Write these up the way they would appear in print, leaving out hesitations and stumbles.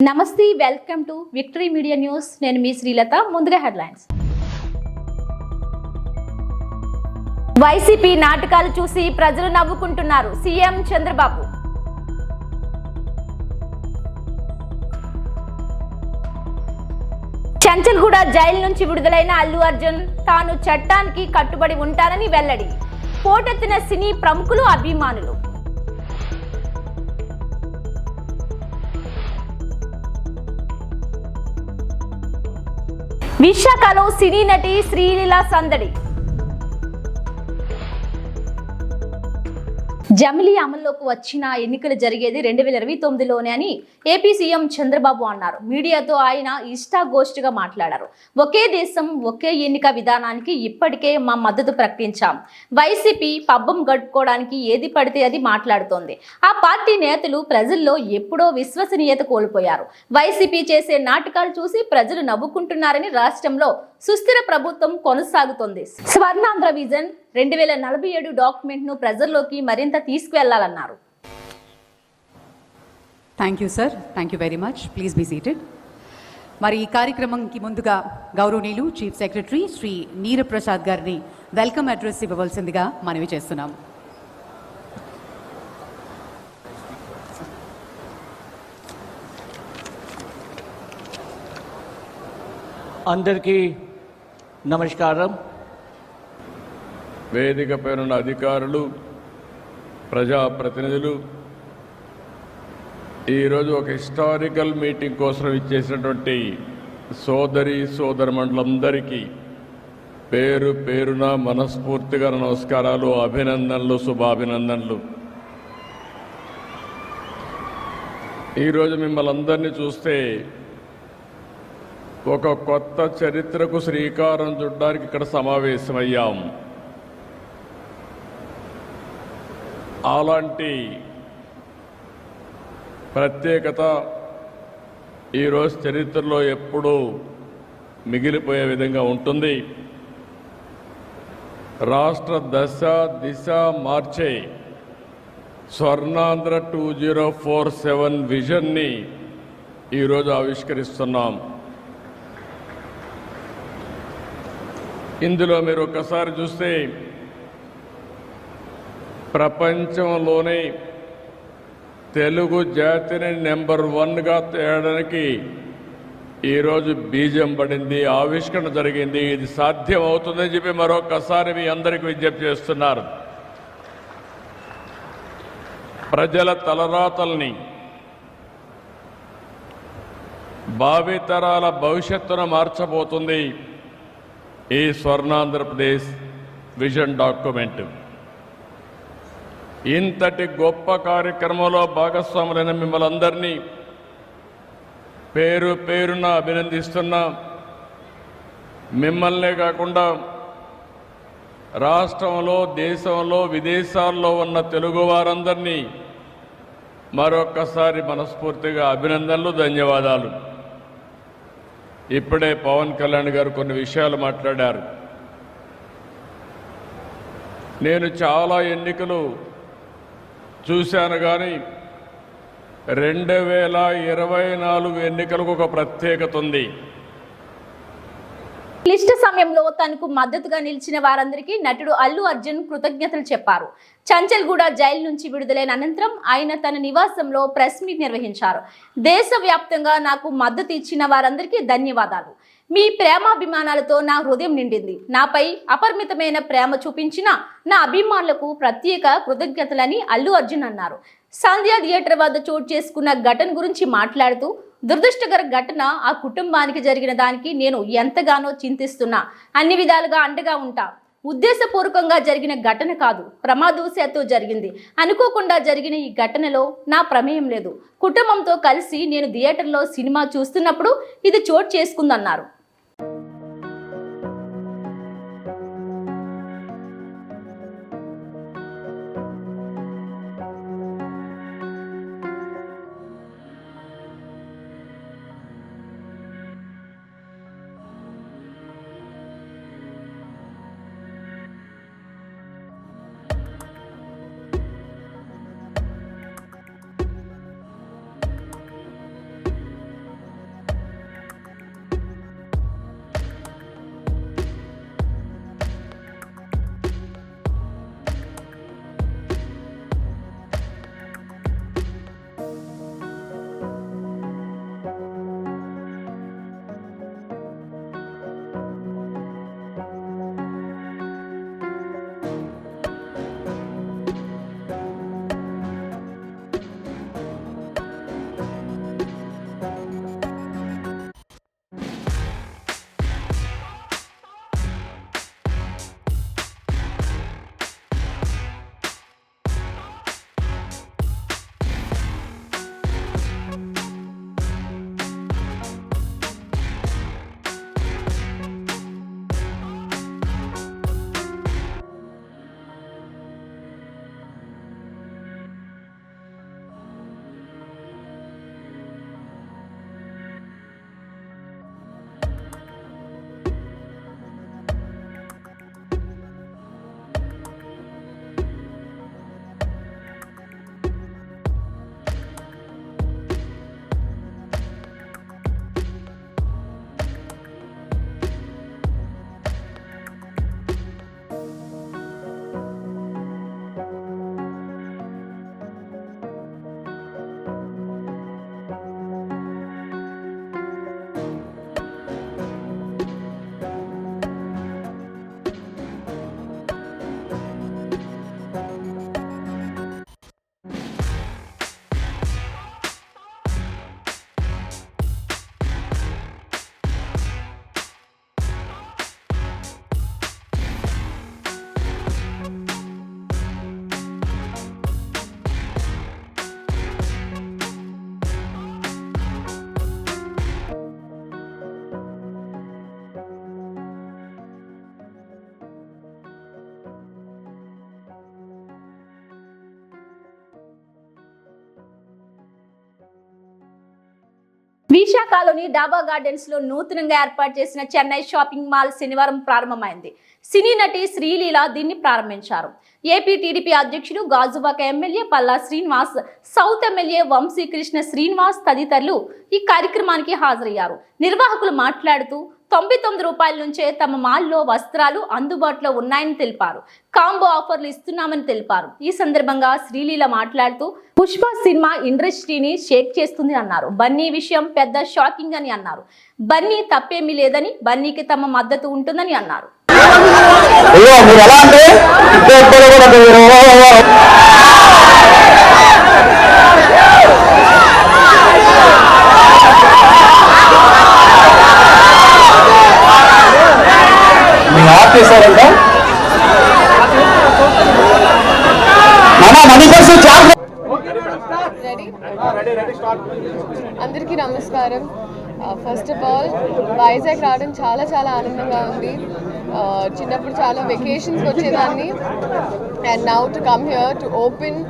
నమస్తే, welcome to victory media news. నేను మీ శ్రీలత. ముందుగా హెడ్లైన్స్. వైసీపీ నాటకాలు చూసి ప్రజలు నవ్వుకుంటున్నారు. సీఎం చంద్రబాబు. చంచల్గూడ జైలు నుంచి విడుదలైన అల్లు అర్జున్ తాను చట్టానికి కట్టుబడి ఉంటానని వెల్లడి. పోటెత్తిన సినీ ప్రముఖులు, అభిమానులు. విశాఖలో సినీ నటి శ్రీలీల సందడి. జమిలీ అమల్లోకి వచ్చిన ఎన్నికలు జరిగేది 2029లోనే అని ఏపీ సీఎం చంద్రబాబు అన్నారు. మీడియాతో ఆయన ఇష్టాగోష్ఠిగా మాట్లాడారు. ఒకే దేశం ఒకే ఎన్నిక విధానానికి ఇప్పటికే మా మద్దతు ప్రకటించాం. వైసీపీ పబ్బం గడుపుకోవడానికి ఏది పడితే అది మాట్లాడుతోంది. ఆ పార్టీ నేతలు ప్రజల్లో ఎప్పుడో విశ్వసనీయత కోల్పోయారు. వైసీపీ చేసే నాటకాలు చూసి ప్రజలు నవ్వుకుంటున్నారని రాష్ట్రంలో సుస్థిర ప్రభుత్వం కొనసాగుతోంది. స్వర్ణాంధ్ర విజన్ 2047 డాక్యుమెంట్ ను ప్రజల్లోకి మరింత తీసుకువెళ్లాలన్నారు. Thank you sir, thank you very much. Please be seated. మరి ఈ కార్యక్రమంకి ముందుగా గౌరవనీయులు చీఫ్ సెక్రటరీ శ్రీ నీరప్రసాద్ గారిని వెల్కమ్ అడ్రస్ ఇవ్వవలసిందిగా మనవి చేస్తున్నాం. అందరికీ నమస్కారం. వేదిక పైన అధికారులు, ప్రజాప్రతినిధులు, ఈరోజు ఒక హిస్టారికల్ మీటింగ్ కోసం ఇచ్చేసినటువంటి సోదరమండలందరికీ పేరు పేరున మనస్ఫూర్తిగా నమస్కారాలు, అభినందనలు, శుభాభినందనలు. ఈరోజు మిమ్మల్ని అందరినీ చూస్తే ఒక కొత్త చరిత్రకు శ్రీకారం చుట్టడానికి ఇక్కడ సమావేశమయ్యాం. అలాంటి ప్రత్యేకత ఈరోజు చరిత్రలో ఎప్పుడూ మిగిలిపోయే విధంగా ఉంటుంది. రాష్ట్ర దశ దిశ మార్చే స్వర్ణాంధ్ర 2047 విజన్ని ఈరోజు ఆవిష్కరిస్తున్నాం. ఇందులో మీరు ఒక్కసారి చూస్తే ప్రపంచంలోనే తెలుగు జాతిని నెంబర్ 1గా తేయడానికి ఈరోజు బీజం పడింది, ఆవిష్కరణ జరిగింది. ఇది సాధ్యం అవుతుందని చెప్పి మరొకసారి మీ అందరికీ విజ్ఞప్తి చేస్తున్నారు. ప్రజల తలరాతల్ని, భావితరాల భవిష్యత్తును మార్చబోతుంది ఈ స్వర్ణాంధ్రప్రదేశ్ విజన్ డాక్యుమెంట్. ఇంతటి గొప్ప కార్యక్రమంలో భాగస్వాములైన మిమ్మల్ని అందరినీ పేరు పేరున అభినందిస్తున్నా. మిమ్మల్నే కాకుండా రాష్ట్రంలో, దేశంలో, విదేశాల్లో ఉన్న తెలుగు వారందరినీ మరొక్కసారి మనస్ఫూర్తిగా అభినందనలు, ధన్యవాదాలు. ఇప్పుడే పవన్ కళ్యాణ్ గారు కొన్ని విషయాలు మాట్లాడారు. నేను చాలా ఎన్నికలు చూశాను, కానీ 2024 ఎన్నికలకు ఒక ప్రత్యేకత ఉంది. క్లిష్ట సమయంలో తనకు మద్దతుగా నిలిచిన వారందరికీ నటుడు అల్లు అర్జున్ కృతజ్ఞతలు చెప్పారు. చంచల్గూడ జైలు నుంచి విడుదలైన అనంతరం ఆయన తన నివాసంలో ప్రెస్ మీట్ నిర్వహించారు. దేశవ్యాప్తంగా నాకు మద్దతు ఇచ్చిన వారందరికీ ధన్యవాదాలు. మీ ప్రేమాభిమానాలతో నా హృదయం నిండింది. నాపై అపరిమితమైన ప్రేమ చూపించిన నా అభిమానులకు ప్రత్యేక కృతజ్ఞతలని అల్లు అర్జున్ అన్నారు. సంధ్య థియేటర్ వద్ద చోటు చేసుకున్న ఘటన గురించి మాట్లాడుతూ, దురదృష్టకర ఘటన ఆ కుటుంబానికి జరిగిన దానికి నేను ఎంతగానో చింతిస్తున్నా. అన్ని విధాలుగా అండగా ఉంటా. ఉద్దేశపూర్వకంగా జరిగిన ఘటన కాదు, ప్రమాదవశాత్తు జరిగింది. అనుకోకుండా జరిగిన ఈ ఘటనలో నా ప్రమేయం లేదు. కుటుంబంతో కలిసి నేను థియేటర్లో సినిమా చూస్తున్నప్పుడు ఇది చోటు చేసుకుందన్నారు. విశాఖలోని డాబా గార్డెన్స్ లో నూతనంగా ఏర్పాటు చేసిన చెన్నై షాపింగ్ మాల్ శనివారం ప్రారంభమైంది. సినీ నటి శ్రీలీల దీన్ని ప్రారంభించారు. ఏపీ టీడీపీ అధ్యక్షుడు Gajuwaka MLA Palla Srinivas, south MLA Vamsikrishna Srinivas తదితరులు ఈ కార్యక్రమానికి హాజరయ్యారు. నిర్వాహకులు మాట్లాడుతూ 99 రూపాయల నుంచే తమ మాల్లో వస్త్రాలు అందుబాటులో ఉన్నాయని తెలిపారు. కాంబో ఆఫర్లు ఇస్తున్నామని తెలిపారు. ఈ సందర్భంగా శ్రీలీల మాట్లాడుతూ పుష్ప సినిమా ఇండస్ట్రీని షేక్ చేస్తుంది అన్నారు. బన్నీ విషయం పెద్ద షాకింగ్ అని అన్నారు. బన్నీ తప్పేమీ లేదని, బన్నీకి తమ మద్దతు ఉంటుందని అన్నారు. అందరికీ నమస్కారం. ఫస్ట్ ఆఫ్ ఆల్ వైజాగ్ రావడం చాలా చాలా ఆనందంగా ఉంది. చిన్నప్పుడు చాలా వెకేషన్స్కి వచ్చేదాన్ని. And now to come here to open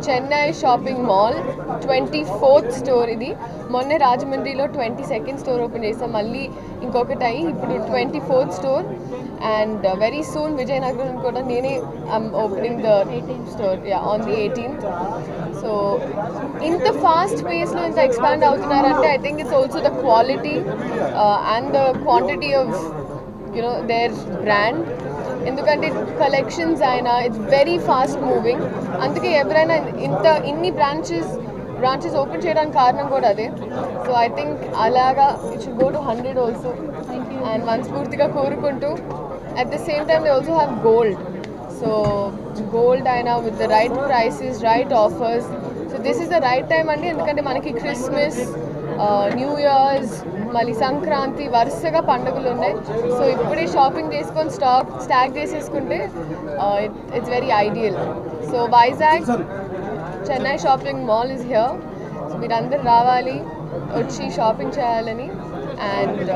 Chennai shopping mall 24th store. ఇది మొన్నే రాజమండ్రిలో 22nd స్టోర్ ఓపెన్ చేస్తాం. మళ్ళీ ఇంకొకటి అయ్యి ఇప్పుడు 24th store. And very soon Vizianagaram కూడా నేనే opening the 18th store on the 18th. So ఇంత ఫాస్ట్ పేస్లో ఇంత ఎక్స్పాండ్ అవుతున్నారంటే I think it's also the quality and the quantity of their brand. ఎందుకంటే కలెక్షన్స్ అయినా ఇట్స్ వెరీ ఫాస్ట్ మూవింగ్. అందుకే ఎవరైనా ఇన్ని బ్రాంచెస్ ఓపెన్ చేయడానికి కారణం కూడా అదే. సో ఐ థింక్ అలాగా it should go to 100 also. And మనస్ఫూర్తిగా కోరుకుంటూ at the same time they also have gold. So gold అయినా with the right prices, right offers. So this is the right time అండి. ఎందుకంటే మనకి Christmas, new years, మళ్ళీ సంక్రాంతి వరుసగా పండుగలు ఉన్నాయి. సో ఇప్పుడే షాపింగ్ చేసుకొని స్టాక్ చేసేసుకుంటే it's very ideal. So Vizag Chennai shopping mall is here. So మీరందరూ రావాలి, వచ్చి షాపింగ్ చేయాలని. And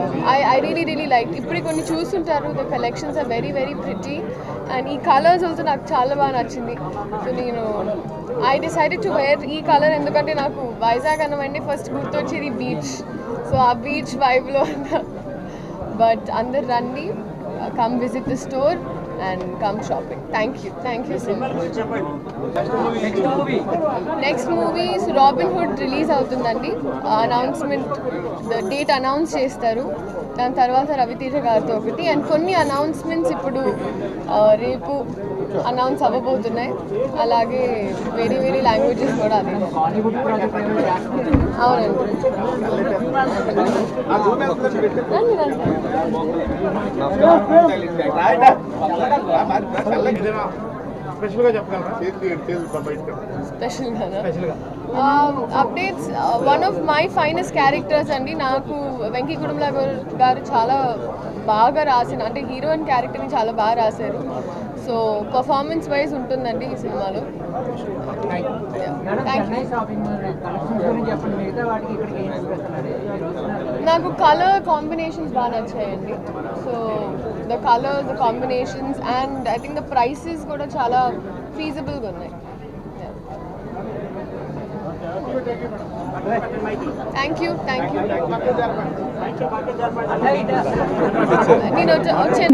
I really like. ఇప్పుడు కొన్ని చూస్తుంటారు, the collections are very very pretty. And ఈ కలర్స్ ఆల్సో నాకు చాలా బాగా నచ్చింది. సో నేను ఐ డిసైడెడ్ టు వేర్ ఈ కలర్. ఎందుకంటే నాకు వైజాగ్ అన్నవండి ఫస్ట్ గుర్తొచ్చేది బీచ్. సో ఆ బీచ్ వైబ్లో బట్ అందరు రండి, come visit the store and come shopping. Thank you so much. Next movie is Robin Hood release అవుతుందండి. అనౌన్స్మెంట్ డేట్ అనౌన్స్ చేస్తారు. దాని తర్వాత రవితేజ గారితో ఒకటి. అండ్ కొన్ని అనౌన్స్మెంట్స్ ఇప్పుడు రేపు అనౌన్స్ అవ్వబోతున్నాయి. అలాగే వేరే వేరే లాంగ్వేజెస్ కూడా అదే. అవునండి. Updates one of my finest characters అండి. నాకు వెంకీ కుటుంబ గారు చాలా బాగా రాసిన, అంటే హీరోయిన్ క్యారెక్టర్ని చాలా బాగా రాశారు. సో పర్ఫార్మెన్స్ వైజ్ ఉంటుందండి ఈ సినిమాలో. నాకు కలర్ కాంబినేషన్స్ బాగా నచ్చాయండి. So the colours, the combinations and I think the prices కూడా చాలా ఫీజబుల్గా ఉన్నాయి. Thank you.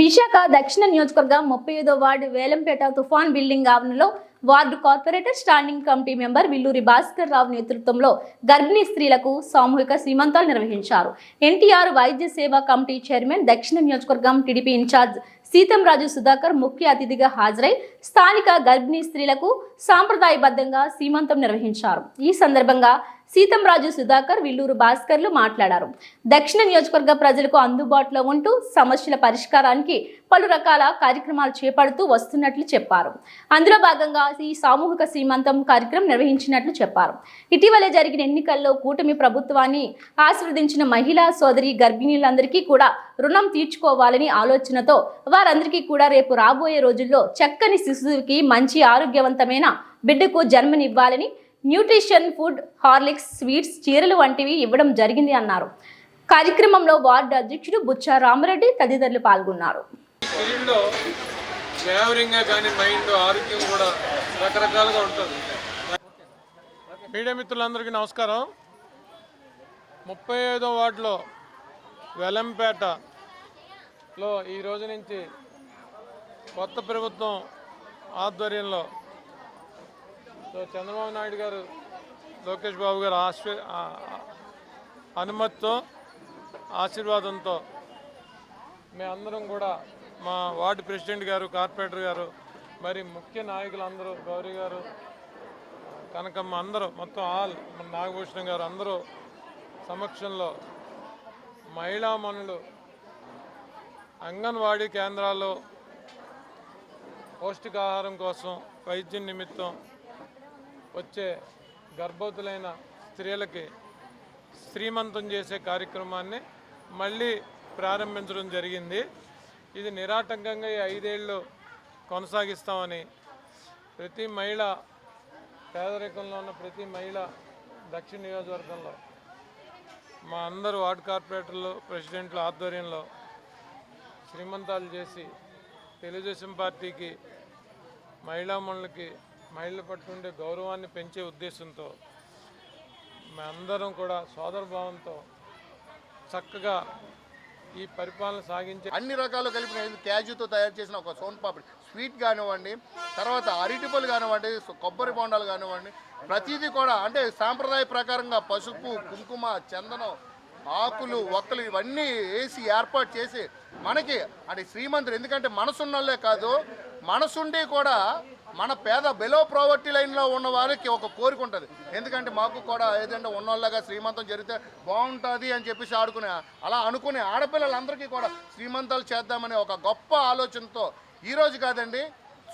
విశాఖ దక్షిణ నియోజకవర్గం 35వ వార్డు వేలంపేట తుఫాన్ బిల్డింగ్ ఆవరణలో ward corporator standing committee member Villuri Bhaskar Rao నేతృత్వంలో గర్భిణీ స్త్రీలకు సామూహిక సీమంతాలు నిర్వహించారు. ఎన్టీఆర్ వైద్య సేవా కమిటీ చైర్మన్, దక్షిణ నియోజకవర్గం టీడీపీ ఇన్ఛార్జ్ సీతంరాజు సుధాకర్ ముఖ్య అతిథిగా హాజరై స్థానిక గర్భిణీ స్త్రీలకు సాంప్రదాయబద్ధంగా సీమంతం నిర్వహించారు. ఈ సందర్భంగా సీతంరాజు సుధాకర్, విల్లూరు భాస్కర్లు మాట్లాడారు. దక్షిణ నియోజకవర్గ ప్రజలకు అందుబాటులో ఉంటూ సమస్యల పరిష్కారానికి పలు రకాల కార్యక్రమాలు చేపడుతూ వస్తున్నట్లు చెప్పారు. అందులో భాగంగా ఈ సామూహిక సీమంతం కార్యక్రమం నిర్వహించినట్లు చెప్పారు. ఇటీవలే జరిగిన ఎన్నికల్లో కూటమి ప్రభుత్వాన్ని ఆశీర్వదించిన మహిళా సోదరి గర్భిణీలందరికీ కూడా రుణం తీర్చుకోవాలని ఆలోచనతో వారందరికీ కూడా రేపు రాబోయే రోజుల్లో చక్కని శిశువుకి మంచి ఆరోగ్యవంతమైన బిడ్డకు జన్మనివ్వాలని న్యూట్రిషన్ ఫుడ్, హార్లిక్స్, స్వీట్స్, చీరలు వంటివి ఇవ్వడం జరిగింది అన్నారు. కార్యక్రమంలో వార్డు అధ్యక్షుడు బుచ్చా రామరెడ్డి తదితరులు పాల్గొన్నారు. ఆరోగ్యం కూడా రకరకాలుగా ఉంటుంది. మీడియా మిత్రులందరికీ నమస్కారం. 35వ వార్డులో వెలంపేటలో ఈ రోజు నుంచి కొత్త ప్రభుత్వం ఆధ్వర్యంలో చంద్రబాబు నాయుడు గారు లోకేష్ బాబు గారు అనుమతితో ఆశీర్వాదంతో మేమందరం కూడా మా వార్డు ప్రెసిడెంట్ గారు, కార్పొరేటర్ గారు, మరి ముఖ్య నాయకులు అందరూ, గౌరీ గారు, కనకమ్మ, అందరూ మొత్తం మన నాగభూషణం గారు అందరూ సమక్షంలో మహిళామణులు అంగన్వాడీ కేంద్రాల్లో పౌష్టికాహారం కోసం వైద్యం నిమిత్తం వచ్చే గర్భవతులైన స్త్రీలకి శ్రీమంతం చేసే కార్యక్రమాన్ని మళ్ళీ ప్రారంభించడం జరిగింది. ఇది నిరాటంకంగా ఈ 5 ఏళ్ళు కొనసాగిస్తామని ప్రతి మహిళ, పేదరికంలో ఉన్న ప్రతి మహిళ దక్షిణ నియోజకవర్గంలో మా అందరూ వార్డు కార్పొరేటర్లు, ప్రెసిడెంట్ల ఆధ్వర్యంలో శ్రీమంతాలు చేసి తెలుగుదేశం పార్టీకి, మహిళామణులకి, మహిళల పట్ల ఉండే గౌరవాన్ని పెంచే ఉద్దేశంతో మేమందరం కూడా సోదరభావంతో చక్కగా ఈ పరిపాలన సాగించే అన్ని రకాలు కలిపిన క్యాజుతో తయారు చేసిన ఒక సోన్ పాపిడి స్వీట్ కానివ్వండి, తర్వాత అరటిపళ్ళు కానివ్వండి, కొబ్బరి బొండాలు కానివ్వండి, ప్రతిదీ కూడా అంటే సాంప్రదాయ ప్రకారంగా పసుపు, కుంకుమ, చందనం, ఆకులు, ఒక్కలు ఇవన్నీ వేసి ఏర్పాటు చేసి మనకి అంటే శ్రీమంతుడు, ఎందుకంటే మనసున్నోళ్ళే కాదు, మనసుండి కూడా మన పేద బిలో ప్రావర్టీ లైన్లో ఉన్న వారికి ఒక కోరిక ఉంటుంది. ఎందుకంటే మాకు కూడా ఏదంటే ఉన్నోళ్ళగా శ్రీమంతం జరిగితే బాగుంటుంది అని చెప్పేసి అలా అనుకునే ఆడపిల్లలందరికీ కూడా శ్రీమంతాలు చేద్దామనే ఒక గొప్ప ఆలోచనతో ఈరోజు కాదండి,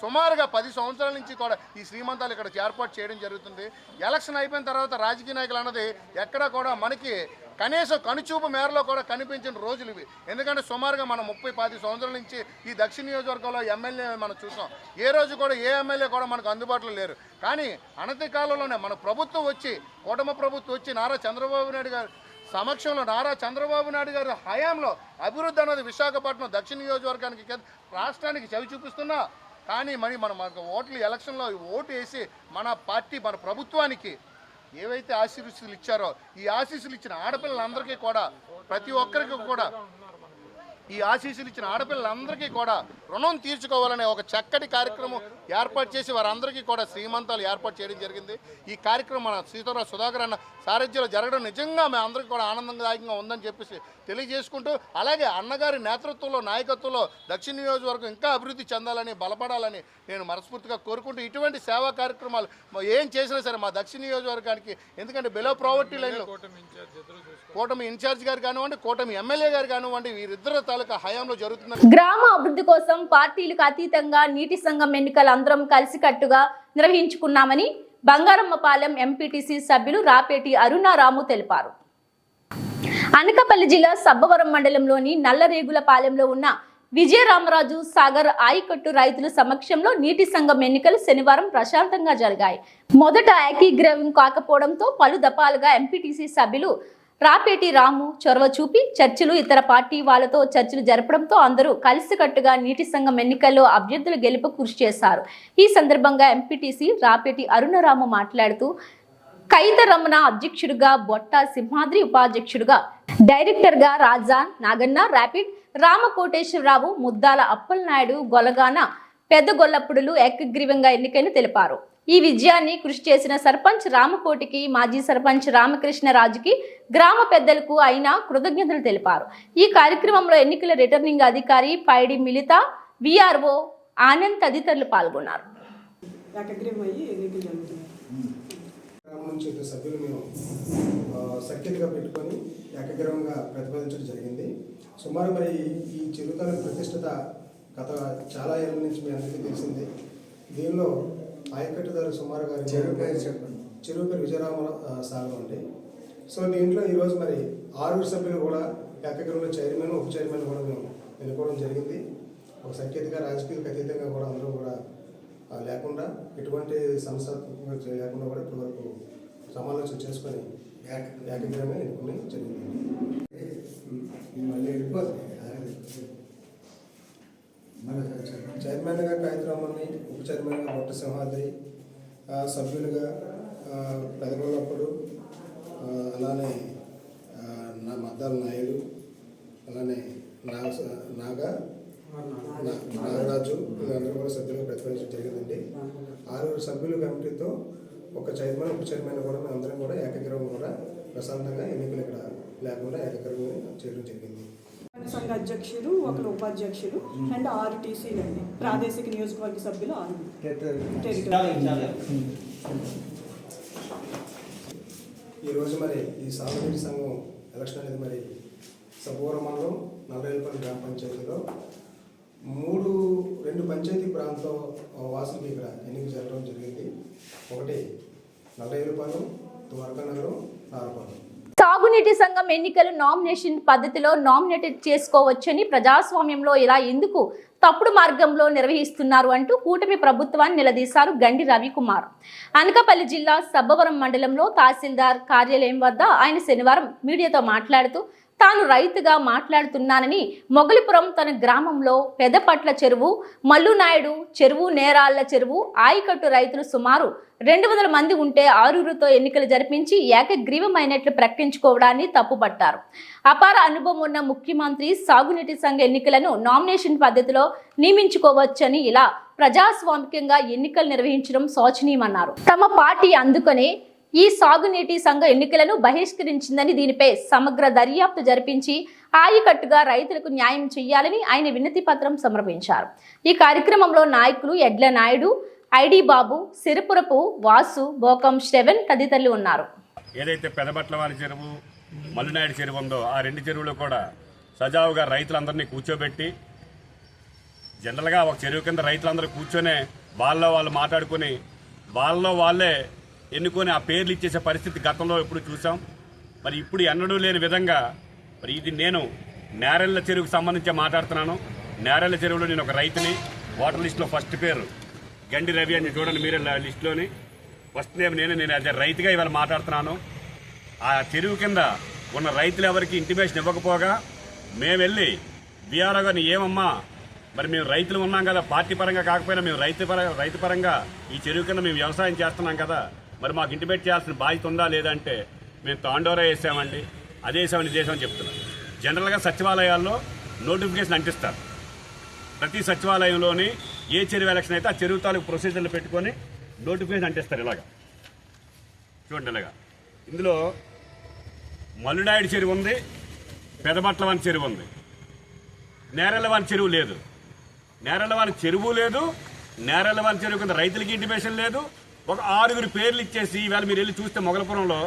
సుమారుగా 10 సంవత్సరాల నుంచి కూడా ఈ శ్రీమంతాలు ఇక్కడ ఏర్పాటు చేయడం జరుగుతుంది. ఎలక్షన్ అయిపోయిన తర్వాత రాజకీయ నాయకులు అన్నది ఎక్కడా కూడా మనకి కనీసం కనుచూపు మేరలో కూడా కనిపించిన రోజులు ఇవి. ఎందుకంటే సుమారుగా మనం 30-10 సంవత్సరాల నుంచి ఈ దక్షిణ నియోజకవర్గంలో ఎమ్మెల్యే మనం చూసాం. ఏ రోజు కూడా ఏ ఎమ్మెల్యే కూడా మనకు అందుబాటులో లేరు. కానీ అనతి కాలంలోనే మన ప్రభుత్వం వచ్చి, కూటమి ప్రభుత్వం వచ్చి నారా చంద్రబాబు నాయుడు గారు సమక్షంలో, నారా చంద్రబాబు నాయుడు గారి హయాంలో అభివృద్ధి అన్నది విశాఖపట్నం దక్షిణ నియోజకవర్గానికి, రాష్ట్రానికి చవి చూపిస్తున్నా. కానీ మనకు ఓట్లు ఎలక్షన్లో ఓటు వేసి మన పార్టీ, మన ప్రభుత్వానికి ఏవైతే ఆశీస్సులు ఇచ్చారో ఈ ఆశీస్సులు ఇచ్చిన ఆడపిల్లలందరికీ కూడా, ప్రతి ఒక్కరికి కూడా ఈ ఆశీస్సులు ఇచ్చిన ఆడపిల్లలందరికీ కూడా రుణం తీర్చుకోవాలనే ఒక చక్కటి కార్యక్రమం ఏర్పాటు చేసి వారందరికీ కూడా శ్రీమంతాలు ఏర్పాటు చేయడం జరిగింది. ఈ కార్యక్రమం మన సీతారాం సుధాకర్ అన్న సారథ్యంలో జరగడం నిజంగా మేము అందరికీ కూడా ఆనందదాయకంగా ఉందని చెప్పేసి తెలియజేసుకుంటూ, అలాగే అన్నగారి నేతృత్వంలో, నాయకత్వంలో దక్షిణ నియోజకవర్గం ఇంకా అభివృద్ధి చెందాలని, బలపడాలని నేను మనస్ఫూర్తిగా కోరుకుంటూ, ఇటువంటి సేవా కార్యక్రమాలు ఏం చేసినా సరే మా దక్షిణ నియోజకవర్గానికి, ఎందుకంటే బిలో ప్రావర్టీ లైన్లో కూటమి ఇన్ఛార్జ్ గారు కానివ్వండి, కూటమి ఎమ్మెల్యే గారు కానివ్వండి, వీరిద్దరు తాలూకా హయాంలో జరుగుతుంది. గ్రామ అభివృద్ధి కోసం పార్టీలకు అతీతంగా నీటి సంఘం ఎన్నికలు అందరం కలిసికట్టుగా నిర్వహించుకున్నామని బంగారమ్మపాలెం ఎంపీటీసీ సభ్యులు రాపేటి అరుణారాము తెలిపారు. అనకాపల్లి జిల్లా సబ్బవరం మండలంలోని నల్లరేగులపాలెంలో ఉన్న విజయరామరాజు సాగర్ ఆయకట్టు రైతుల సమక్షంలో నీటి సంఘం ఎన్నికలు శనివారం ప్రశాంతంగా జరిగాయి. మొదట ఏకీగ్రీవం కాకపోవడంతో పలు దఫాలుగా ఎంపీటీసీ సభ్యులు రాపేటి రాము చొరవ చూపి చర్చలు, ఇతర పార్టీ వాళ్ళతో చర్చలు జరపడంతో అందరూ కలిసికట్టుగా నీటి సంఘం ఎన్నికల్లో అభ్యర్థుల గెలుపు కృషి చేశారు. ఈ సందర్భంగా ఎంపీటీసీ రాపేటి అరుణరాము మాట్లాడుతూ, కైతరమణ అధ్యక్షుడిగా, బొట్ట సింహాద్రి ఉపాధ్యక్షుడిగా, డైరెక్టర్గా రాజా నాగన్న, రాపిడ్ రామకోటేశ్వరరావు, ముద్దాల అప్పలనాయుడు, గొలగాన పెద్దగొల్లప్పుడులు ఏకగ్రీవంగా ఎన్నికైన తెలిపారు. ఈ విజయాన్ని కృషి చేసిన సర్పంచ్ రామకోటికి, మాజీ సర్పంచ్ రామకృష్ణరాజుకి, గ్రామ పెద్దలకు ఆయన కృతజ్ఞతలు తెలిపారు. ఈ కార్యక్రమంలో ఎన్నికల రిటర్నింగ్ అధికారి పైడి మిలిత, విఆర్ఓ ఆనంద్ తదితరులు పాల్గొన్నారు. సభ్యులు మేము సఖ్యతగా పెట్టుకొని ఏకగ్రీవంగా ప్రతిపాదించడం జరిగింది. సుమారు మరి ఈ చెరువుకాల ప్రతిష్టత గత చాలా ఏళ్ళ నుంచి మీ అందరికీ తెలిసింది. దీనిలో ఆయకట్టుదారు సుమారుగా చెరువు పేరు విజయరామ సాగర్ అండి. సో దీంట్లో ఈరోజు మరి 6 సభ్యులు కూడా ఏకగ్రీవంలో చైర్మన్, ఉప చైర్మన్ కూడా మేము ఎన్నుకోవడం జరిగింది. ఒక సఖ్యతగా, రాజకీయాలకు అతీతంగా కూడా అందరూ కూడా లేకుండా, ఎటువంటి సమస్య లేకుండా కూడా ఇప్పటివరకు సమాలోచన చేసుకొని ఏకగ్రీవంగా ఎన్నుకునే జరిగింది. చైర్మన్గా కాయత్రామని, ఉప చైర్మన్గా బొట్ట సింహాద్రి, సభ్యులుగా పెదగొల్లప్పుడు, అలానే అద్దాల నాయుడు, అలానే నాగరాజు వీళ్ళందరూ కూడా సభ్యులుగా ప్రతిపాదించడం జరిగిందండి. 6 సభ్యుల కమిటీతో ఒక చైర్మన్, ఉప చైర్మన్ కూడా మేము అందరం కూడా ఏకగ్రీవం కూడా ప్రశాంతంగా ఎన్నికలు ఇక్కడ లేకుండా ఏకగ్రీవం చేయడం జరిగింది. సంఘ అధ్యక్షులు, ఒకరు ఉపాధ్యక్షులు అండ్ 6 టీసీలు అండి. ప్రాదేశిక నియోజకవర్గ సభ్యులు 6. ఈరోజు మరి ఈ సాగునీటి సంఘం ఎలక్షన్ అనేది మరి సబ్బవరం మండలం నల్లరేపల్లి గ్రామ పంచాయతీలో 2 పంచాయతీ ప్రాంతం వాసులకి ఇక్కడ ఎన్నిక జరగడం జరిగింది. ఒకటి నల్లరేపల్లి, తువర్కనగరం, నారపల్లి. సాగునీటి సంఘం ఎన్నికలు నామినేషన్ పద్ధతిలో నామినేటెడ్ చేసుకోవచ్చని, ప్రజాస్వామ్యంలో ఇలా ఎందుకు తప్పుడు మార్గంలో నిర్వహిస్తున్నారు అంటూ కూటమి ప్రభుత్వాన్ని నిలదీశారు గండి రవికుమార్. అనకాపల్లి జిల్లా సబ్బవరం మండలంలో తహసీల్దార్ కార్యాలయం వద్ద ఆయన శనివారం మీడియాతో మాట్లాడుతూ తాను రైతుగా మాట్లాడుతున్నానని, మొగలిపురం తన గ్రామంలో పెదపట్ల చెరువు, మల్లునాయుడు చెరువు, నేరాళ్ల చెరువు, ఆయకట్టు రైతులు సుమారు 200 మంది ఉంటే 6తో ఎన్నికలు జరిపించి ఏకగ్రీవమైనట్లు ప్రకటించుకోవడాన్ని తప్పుపట్టారు. అపార అనుభవం ఉన్న ముఖ్యమంత్రి సాగునీటి సంఘ ఎన్నికలను నామినేషన్ పద్ధతిలో నియమించుకోవచ్చని, ఇలా ప్రజాస్వామికంగా ఎన్నికలు నిర్వహించడం శోచనీయమన్నారు. తమ పార్టీ అందుకనే ఈ సాగునీటి సంఘ ఎన్నికలను బహిష్కరించిందని, దీనిపై సమగ్ర దర్యాప్తు జరిపించి ఆయకట్టుగా రైతులకు న్యాయం చేయాలని ఆయన వినతి పత్రం సమర్పించారు. ఈ కార్యక్రమంలో నాయకులు ఎడ్ల నాయుడు, ఐడి బాబు, సిరిపురపు వాసు, బోకం శ్రవణ్ తదితరులు ఉన్నారు. ఏదైతే పెదబట్లవారి చెరువు, మల్లునాయుడు చెరువు ఉందో ఆ 2 చెరువులు కూడా సజావుగా రైతులందరినీ కూర్చోబెట్టి, జనరల్గా ఒక చెరువు కింద రైతులందరూ కూర్చొనే వాళ్ళు మాట్లాడుకుని వాళ్ళే ఎన్నుకొని ఆ పేర్లు ఇచ్చేసే పరిస్థితి గతంలో ఎప్పుడు చూసాం. మరి ఇప్పుడు ఎన్నడూ లేని విధంగా మరి ఇది నేను నేరెళ్ల చెరువుకు సంబంధించి మాట్లాడుతున్నాను. నేరెళ్ల చెరువులో నేను ఒక రైతుని. ఓటర్ లిస్టులో ఫస్ట్ పేరు గండి రవి అని చూడండి మీరే లిస్టులోని ఫస్ట్ నేమ్ నేను అదే రైతుగా ఇవాళ మాట్లాడుతున్నాను. ఆ చెరువు కింద ఉన్న రైతులు ఎవరికి ఇంటిమేషన్ ఇవ్వకపోగా మేము వెళ్ళి బీఆర్ఓ గారిని, ఏమమ్మా మరి మేము రైతులు ఉన్నాం కదా, పార్టీ పరంగా కాకపోయినా మేము రైతు పరంగా ఈ చెరువు కింద మేము వ్యవసాయం చేస్తున్నాం కదా, మరి మాకు ఇంటిమేట్ చేయాల్సిన బాధ్యత ఉందా లేదంటే మేము తాండోరా వేసామండి, అదే వేసామని దేశం చెప్తున్నాం. జనరల్గా సచివాలయాల్లో నోటిఫికేషన్ అంటిస్తారు. ప్రతి సచివాలయంలోని ఏ చెరువు ఎలక్షన్ అయితే ఆ చెరువు తాలూకు ప్రొసీజర్లు పెట్టుకొని నోటిఫికేషన్ అంటిస్తారు. ఇలాగా చూడండి, ఇలాగా ఇందులో మల్లునాయుడు చెరువు ఉంది, పెదబట్లవాని చెరువు ఉంది, నేరెళ్ళవాని చెరువు లేదు. నేరెళ్ళవాని చెరువు లేదు, నేరెళ్ళవాని చెరువు కింద రైతులకి ఇంటిమేషన్ లేదు. ఒక 6 పేర్లు ఇచ్చేసి ఇవాళ మీరు వెళ్ళి చూస్తే మొగలపురంలో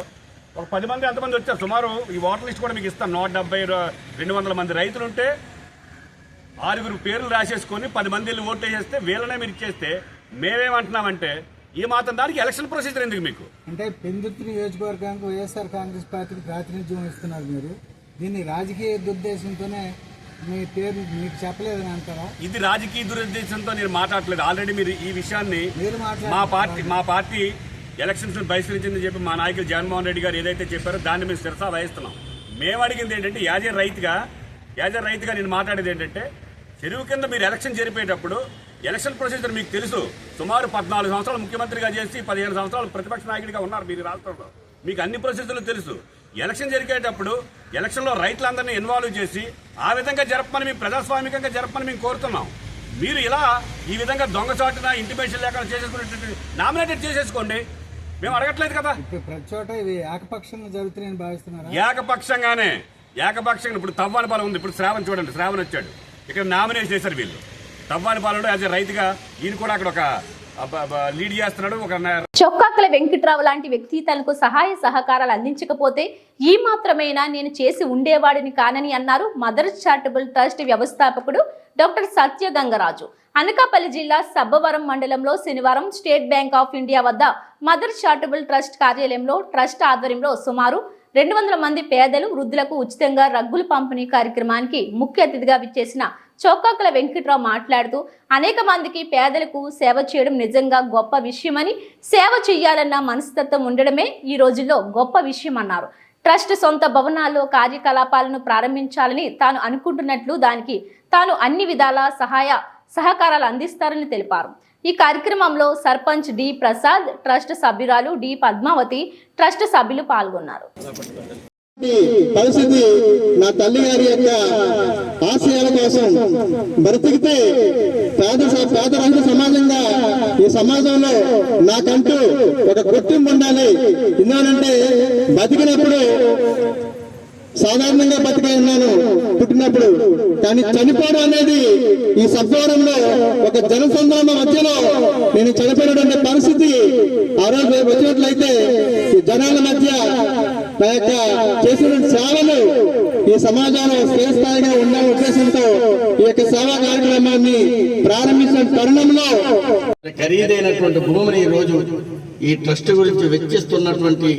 ఒక 10 మంది ఎంతమంది వచ్చారు సుమారు. ఈ ఓటర్ లిస్ట్ కూడా మీకు ఇస్తాను. 170-200 మంది రైతులు ఉంటే 6 పేర్లు రాసేసుకొని 10 మంది వెళ్ళి ఓట్లు వేసేస్తే వీళ్ళనే మీరు ఇచ్చేస్తే మేమేమంటున్నామంటే ఈ మాత్రం దానికి ఎలక్షన్ ప్రొసీజర్ ఎందుకు మీకు? అంటే పెందుర్తి నియోజకవర్గానికి వైఎస్ఆర్ కాంగ్రెస్ పార్టీకి ప్రాతినిధ్యం ఇస్తున్నారు మీరు. దీన్ని రాజకీయ దురుద్దేశంతోనే మీ పేరు మీకు చెప్పలేదని అంటారా? ఇది రాజకీయ దురుద్దేశంతో నేను మాట్లాడలేదు. ఆల్రెడీ మీరు ఈ విషయాన్ని మా పార్టీ ఎలక్షన్స్ బహిష్కరించిందని చెప్పి మా నాయకులు జగన్మోహన్ రెడ్డి గారు ఏదైతే చెప్పారో దాన్ని మేము శిరసా వహిస్తున్నాం. మేము అడిగింది ఏంటంటే యాజ్ ఏ రైతుగా నేను మాట్లాడేది ఏంటంటే, చెరువు కింద మీరు ఎలక్షన్ జరిపేటప్పుడు ఎలక్షన్ ప్రొసీజర్ మీకు తెలుసు. సుమారు 14 సంవత్సరాలు ముఖ్యమంత్రిగా చేసి 15 సంవత్సరాలు ప్రతిపక్ష నాయకుడిగా ఉన్నారు మీరు రాష్ట్రంలో. మీకు అన్ని ప్రొసీజర్లు తెలుసు. ఎలక్షన్ జరిగేటప్పుడు ఎలక్షన్లో రైతులందరినీ ఇన్వాల్వ్ చేసి ఆ విధంగా జరపమని మేము ప్రజాస్వామికంగా జరపమని మేము కోరుతున్నాం. మీరు ఇలా ఈ విధంగా దొంగచాటున ఇంటిమేషన్ లేకుండా చేసేసుకునే నామినేటెడ్ చేసేసుకోండి, మేము అడగట్లేదు కదా. ప్రతి చోట ఇవి ఏకపక్షంగా జరుగుతున్నాయని భావిస్తున్నారు. ఏకపక్షంగా ఇప్పుడు తవ్వానిపాలెం ఉంది. ఇప్పుడు శ్రావణ్ చూడండి, శ్రావణ్ వచ్చాడు ఇక్కడ నామినేషన్ చేశారు వీళ్ళు. తవ్వానిపాలెంలో యాజ్ ఎ రైతుగా ఈయన కూడా అక్కడ ఒక లీడ్ చేస్తున్నాడు. చొక్కాకల వెంకట్రావు లాంటి వ్యక్తి తనకు సహాయ సహకారాలు అందించకపోతే ఈ మాత్రమేనా నేను చేసి ఉండేవాడిని కానని అన్నారు మదర్ చారిటబుల్ ట్రస్ట్ వ్యవస్థాపకుడు డాక్టర్ సత్య గంగరాజు. అనకాపల్లి జిల్లా సబ్బవరం మండలంలో శనివారం స్టేట్ బ్యాంక్ ఆఫ్ ఇండియా వద్ద మదర్ చారిటబుల్ ట్రస్ట్ కార్యాలయంలో ట్రస్ట్ ఆధ్వర్యంలో సుమారు 200 మంది పేదలు, వృద్ధులకు ఉచితంగా రగ్గుల పంపిణీ కార్యక్రమానికి ముఖ్య అతిథిగా విచ్చేసిన చొక్కాకల వెంకట్రావు మాట్లాడుతూ అనేక మందికి పేదలకు సేవ చేయడం నిజంగా గొప్ప విషయమని, సేవ చేయాలన్న మనస్తత్వం ఉండడమే ఈ రోజుల్లో గొప్ప విషయం అన్నారు. ట్రస్ట్ సొంత భవనాల్లో కార్యకలాపాలను ప్రారంభించాలని తాను అనుకుంటున్నట్లు, దానికి తాను అన్ని విధాల సహకారాలు అందిస్తారని తెలిపారు. ఈ కార్యక్రమంలో సర్పంచ్ డి ప్రసాద్, ట్రస్ట్ సభ్యురాలు డి పద్మావతి, ట్రస్ట్ సభ్యులు పాల్గొన్నారు. పరిస్థితి నా తల్లి గారి యొక్క ఆశయాల కోసం బ్రతికితే పేదరహిత సమాజంగా ఈ సమాజంలో నాకంటూ ఒక గుర్తింపు ఉండాలి. ఎందుకంటే బతికినప్పుడు సాధారణంగా బతికే ఉన్నాను పుట్టినప్పుడు, కానీ చనిపోవడం అనేది ఈ సత్వరంలో ఒక జనసంద్రమ మధ్యలో నేను చనిపోయినటువంటి పరిస్థితి ఆ రోజు వచ్చినట్లయితే ఈ జనాల మధ్య నా యొక్క చేసిన సేవలు ఈ సమాజంలో శ్రేయస్థాయిగా ఉండాలనే ఉద్దేశంతో ఈ యొక్క సేవా కార్యక్రమాన్ని ప్రారంభించిన తరుణంలో ఖరీదైనటువంటి భూమిని ఈ రోజు ఈ ట్రస్ట్ గురించి వెచ్చిస్తున్నటువంటి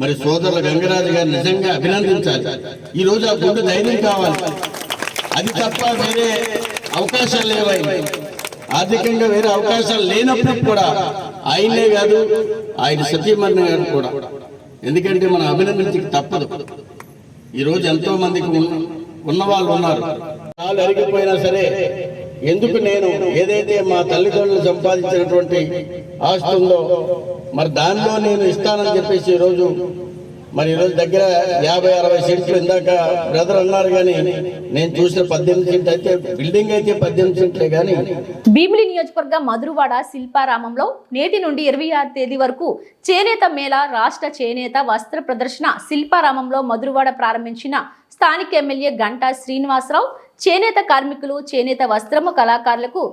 మరి సోదరుల గంగరాజు గారు నిజంగా అభినందించాలి. ఈ రోజు ఆ గుండె ధైర్యం కావాలి. అది తప్ప వేరే అవకాశాలు లేవై ఆర్థికంగా వేరే అవకాశాలు లేనప్పుడు కూడా ఆయనే కాదు, ఆయన సతీమణి గారు కూడా, ఎందుకంటే మనం అభినందించి తప్పదు. ఈరోజు ఎంతో మందికి ఉన్నవాళ్ళు ఉన్నారు. కాలు అరిగిపోయినా సరే ఎందుకు నేను ఏదైతే మా తల్లిదండ్రులు సంపాదించినటువంటి ఆస్తి ఉందో మరి దానిలో నేను ఇస్తానని చెప్పేసి ఈరోజు దగ్గర 50-60 సెంట్లు ఇందాక బ్రదర్ అన్నారు, కానీ నేను చూసిన 18 సెంట్లు అయితే బిల్డింగ్ అయితే 18 సెంట్లే. కానీ భీమిలి నియోజకవర్గ మధురవాడ శిల్పారామంలో నేటి నుండి 26 తేదీ వరకు చేనేత మేళా రాష్ట్ర చేనేత వస్త్ర ప్రదర్శన శిల్పారామంలో మధురవాడ ప్రారంభించిన స్థానిక ఎమ్మెల్యే గంటా శ్రీనివాసరావు చేనేత కార్మికులు, చేనేత వస్త్రము కళాకారులకు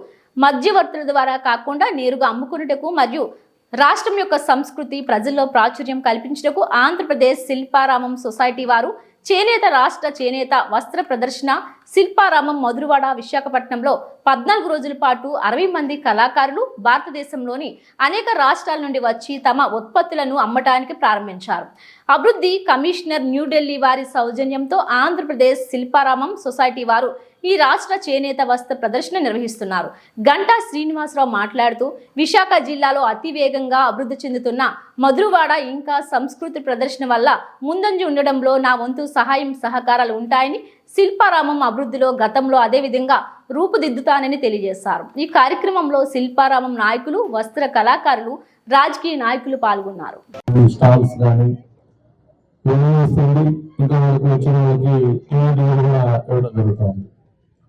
మధ్యవర్తుల ద్వారా కాకుండా నేరుగా అమ్ముకున్నటకు మరియు రాష్ట్రం యొక్క సంస్కృతి ప్రజల్లో ప్రాచుర్యం కల్పించటకు ఆంధ్రప్రదేశ్ శిల్పారామం సొసైటీ వారు చేనేత రాష్ట్ర చేనేత వస్త్ర ప్రదర్శన శిల్పారామం మధురవాడ విశాఖపట్నంలో 14 రోజుల పాటు 60 మంది కళాకారులు భారతదేశంలోని అనేక రాష్ట్రాల నుండి వచ్చి తమ ఉత్పత్తులను అమ్మటానికి ప్రారంభించారు. అభివృద్ధి కమిషనర్ న్యూఢిల్లీ వారి సౌజన్యంతో ఆంధ్రప్రదేశ్ శిల్పారామం సొసైటీ వారు ఈ రాష్ట్ర చేనేత వస్త్ర ప్రదర్శన నిర్వహిస్తున్నారు. గంటా శ్రీనివాసరావు మాట్లాడుతూ విశాఖ జిల్లాలో అతివేగంగా అభివృద్ధి చెందుతున్న మధురవాడ ఇంకా సంస్కృతి ప్రదర్శన వల్ల ముందంజ ఉండడంలో నా వంతు సహాయం సహకారాలు ఉంటాయని, శిల్పారామం అభివృద్ధిలో గతంలో అదే విధంగా రూపుదిద్దుతానని తెలియజేశారు. ఈ కార్యక్రమంలో శిల్పారామం నాయకులు, వస్త్ర కళాకారులు, రాజకీయ నాయకులు పాల్గొన్నారు.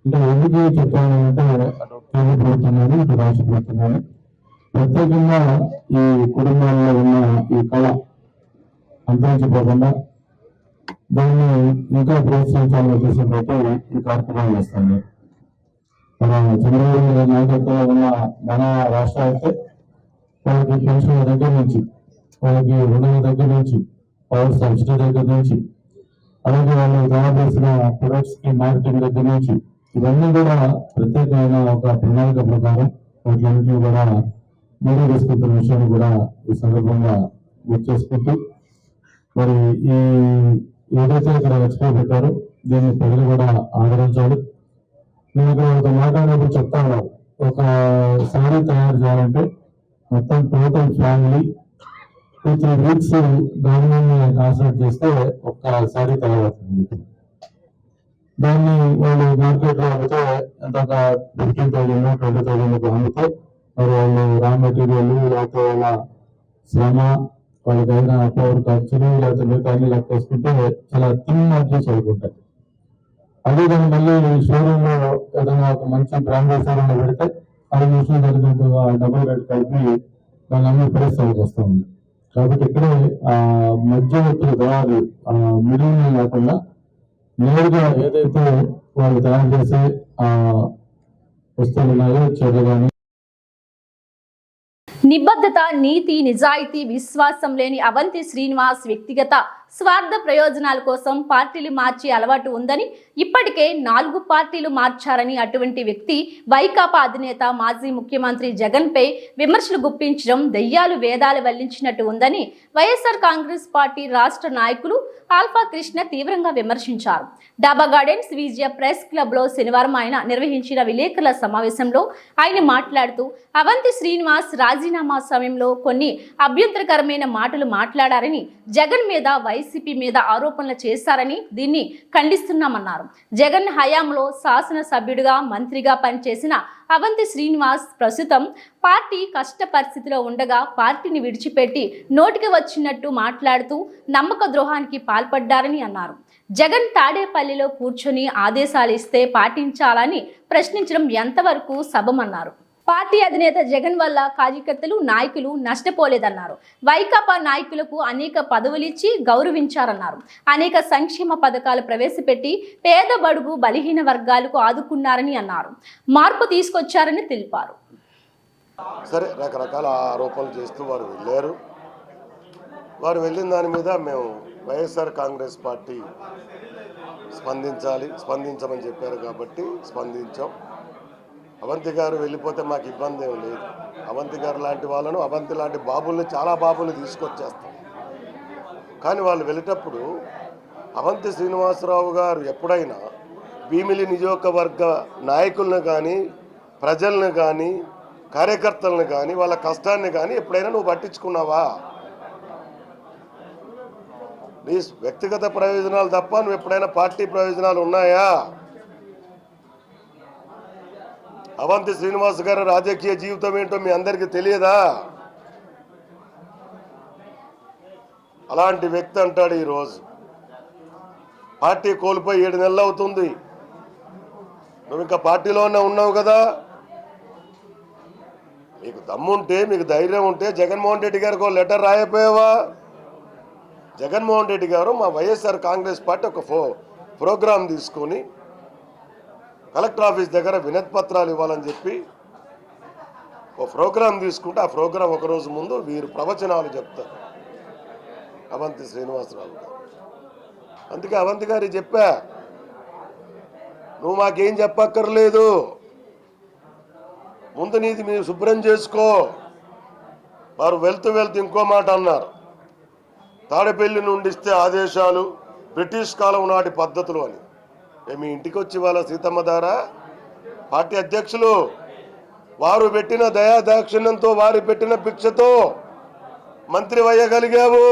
ఇంకా ఎందుకు చెప్పాలంటే కేంద్ర ప్రభుత్వం కానీ ఇటు రాష్ట్ర ప్రభుత్వం కానీ ప్రత్యేకంగా ఈ కుటుంబాల్లో ఉన్న ఈ కళ అంతరించిపోకుండా దాన్ని ఇంకా ప్రోత్సహించాలని ఉద్దేశంతో ఈ కార్యక్రమం చేస్తుంది. మన చంద్రబాబు నాయుడు నాయకత్వంలో ఉన్న మన రాష్ట్రం అయితే వాళ్ళకి పెన్షన్ల దగ్గర నుంచి, వాళ్ళకి రుణాల దగ్గర నుంచి, పవర్ సబ్సిడీ దగ్గర నుంచి, అలాగే వాళ్ళు తయారు చేసిన ప్రొడక్ట్స్ కి మార్కెటింగ్ దగ్గర నుంచి ఇవన్నీ కూడా ప్రత్యేకమైన ఒక ప్రణాళిక ప్రకారం వాటిలన్నింటినీ కూడా ముందుకు తీసుకుంటున్న విషయాన్ని కూడా ఈ సందర్భంగా గుర్తు చేసుకుంటూ, మరి ఈ ఏదైతే ఇక్కడ ఎక్స్పో పెట్టారో దీన్ని ప్రజలు కూడా ఆదరించాలి. నేను ఇక్కడ ఒక మాట్లాడినప్పుడు చెప్తా ఉన్నాను, ఒక సారీ తయారు చేయాలంటే మొత్తం టోటల్ ఫ్యామిలీ 2-3 వీక్స్ దాని మీద కాన్సన్ట్రేట్ చేస్తే ఒక్క సారీ తయారవుతుంది. దాన్ని వాళ్ళు మార్కెట్ లో అమ్మితే ఎంత 15,000 20,000 అమ్మితే మరి వాళ్ళు రా మెటీరియల్ లేకపోతే వాళ్ళ శ్రమ, వాళ్ళకైనా పవర్ ఖర్చులు లేకపోతే మిగతా అన్ని లెక్క వేసుకుంటే చాలా థిన్ మార్జిన్స్ అవుతుంటాయి. అదే దాన్ని మళ్ళీ షోరూమ్ లో ఏదైనా ఒక మంచి బ్రాండెడ్ షోరూమ్ లో పెడితే అది చూసిన జరిగినట్టుగా డబుల్ రేట్ కలిపి దాన్ని అన్ని ప్రైస్ అవుతూ వస్తుంది. కాబట్టి ఇక్కడే మధ్యవర్తులు దళాలు మిడిల్ లేకుండా నేరుగా ఏదైతే వాళ్ళు తయారు చేసే వస్తువులు ఉన్నాయో చర్యలు కానీ నిబద్ధత, నీతి, నిజాయితీ, విశ్వాసం లేని అవంతి శ్రీనివాస్ వ్యక్తిగత స్వార్థ ప్రయోజనాల కోసం పార్టీలు మార్చే అలవాటు ఉందని, ఇప్పటికే 4 పార్టీలు మార్చారని, అటువంటి వ్యక్తి వైకాపా అధినేత మాజీ ముఖ్యమంత్రి జగన్ పై విమర్శలు గుప్పించడం దెయ్యాలు వేదాలు వల్లించినట్టు ఉందని వైఎస్ఆర్ కాంగ్రెస్ పార్టీ రాష్ట్ర నాయకులు ఆల్ఫా కృష్ణ తీవ్రంగా విమర్శించారు. డాబా గార్డెన్స్ విజయ ప్రెస్ క్లబ్ లో శనివారం ఆయన నిర్వహించిన విలేకరుల సమావేశంలో ఆయన మాట్లాడుతూ, అవంతి శ్రీనివాస్ రాజీనామా సమయంలో కొన్ని అభ్యంతరకరమైన మాటలు మాట్లాడారని, జగన్ మీద వైసీపీ మీద ఆరోపణలు చేశారని దీన్ని ఖండిస్తున్నామన్నారు. జగన్ హయాంలో శాసనసభ్యుడిగా మంత్రిగా పనిచేసిన అవంతి శ్రీనివాస్ ప్రస్తుతం పార్టీ కష్ట పరిస్థితిలో ఉండగా పార్టీని విడిచిపెట్టి నోటికి వచ్చినట్టు మాట్లాడుతూ నమ్మక ద్రోహానికి పాల్పడ్డారని అన్నారు. జగన్ తాడేపల్లిలో కూర్చొని ఆదేశాలు ఇస్తే పాటించాలని ప్రశ్నించడం ఎంతవరకు సబమన్నారు. పార్టీ అధినేత జగన్ వల్ల కార్యకర్తలు నాయకులు నష్టపోలేదన్నారు. వైకాపా నాయకులకు అనేక పదవులిచ్చి గౌరవించారన్నారు. అనేక సంక్షేమ పథకాలు ప్రవేశపెట్టి పేద బడుగు బలహీన వర్గాలకు ఆదుకున్నారని అన్నారు. మార్పు తీసుకొచ్చారని తెలిపారు. సరే, రకరకాల ఆరోపణలు చేస్తూ వారు వెళ్ళారు. వారు వెళ్ళిన దాని మీద మేము వైఎస్ఆర్ కాంగ్రెస్ పార్టీ స్పందించమని చెప్పారు కాబట్టి స్పందించాం. అవంతి గారు వెళ్ళిపోతే మాకు ఇబ్బంది ఏం లేదు. అవంతి గారు లాంటి వాళ్ళను, అవంతి లాంటి బాబుల్ని, చాలా బాబుల్ని తీసుకొచ్చేస్తాం. కానీ వాళ్ళు వెళ్ళేటప్పుడు అవంతి శ్రీనివాసరావు గారు ఎప్పుడైనా భీమిలి నియోజకవర్గ నాయకులను కానీ, ప్రజలను కానీ, కార్యకర్తలను కానీ, వాళ్ళ కష్టాన్ని కానీ ఎప్పుడైనా నువ్వు పట్టించుకున్నావా? నీ వ్యక్తిగత ప్రయోజనాలు తప్ప నువ్వు ఎప్పుడైనా పార్టీ ప్రయోజనాలు ఉన్నాయా? అవంతి శ్రీనివాస్ గారి రాజకీయ జీవితం ఏంటో మీ అందరికీ తెలియదా? అలాంటి వ్యక్తి అంటాడు ఈరోజు పార్టీ కోల్పోయి 7 నెలలు అవుతుంది. నువ్వు ఇంకా పార్టీలోనే ఉన్నావు కదా. మీకు దమ్ముంటే, మీకు ధైర్యం ఉంటే జగన్మోహన్ రెడ్డి గారికి ఒక లెటర్ రాయపోయావా? జగన్మోహన్ రెడ్డి గారు మా వైఎస్ఆర్ కాంగ్రెస్ పార్టీ ఒక ప్రోగ్రాం తీసుకొని కలెక్టర్ ఆఫీస్ దగ్గర వినతి పత్రాలు ఇవ్వాలని చెప్పి ఒక ప్రోగ్రాం తీసుకుంటే ఆ ప్రోగ్రాం ఒకరోజు ముందు వీరు ప్రవచనాలు చెప్తారు అవంతి శ్రీనివాసరావు గారు. అందుకే అవంతి గారికి చెప్పా, నువ్వు మాకేం చెప్పక్కర్లేదు, ముందు నీది మీరు శుభ్రం చేసుకో. వారు వెళ్తూ ఇంకో మాట అన్నారు, తాడేపల్లి నుండి ఇస్తే ఆదేశాలు బ్రిటిష్ కాలం నాటి పద్ధతులు అని. మీ ఇంటికి వచ్చి వాళ్ళ సీతమ్మ దారా పార్టీ అధ్యక్షులు వారు పెట్టిన దయాదాక్షిణ్యంతో, వారు పెట్టిన భిక్షతో మంత్రి అయ్యగలిగావు.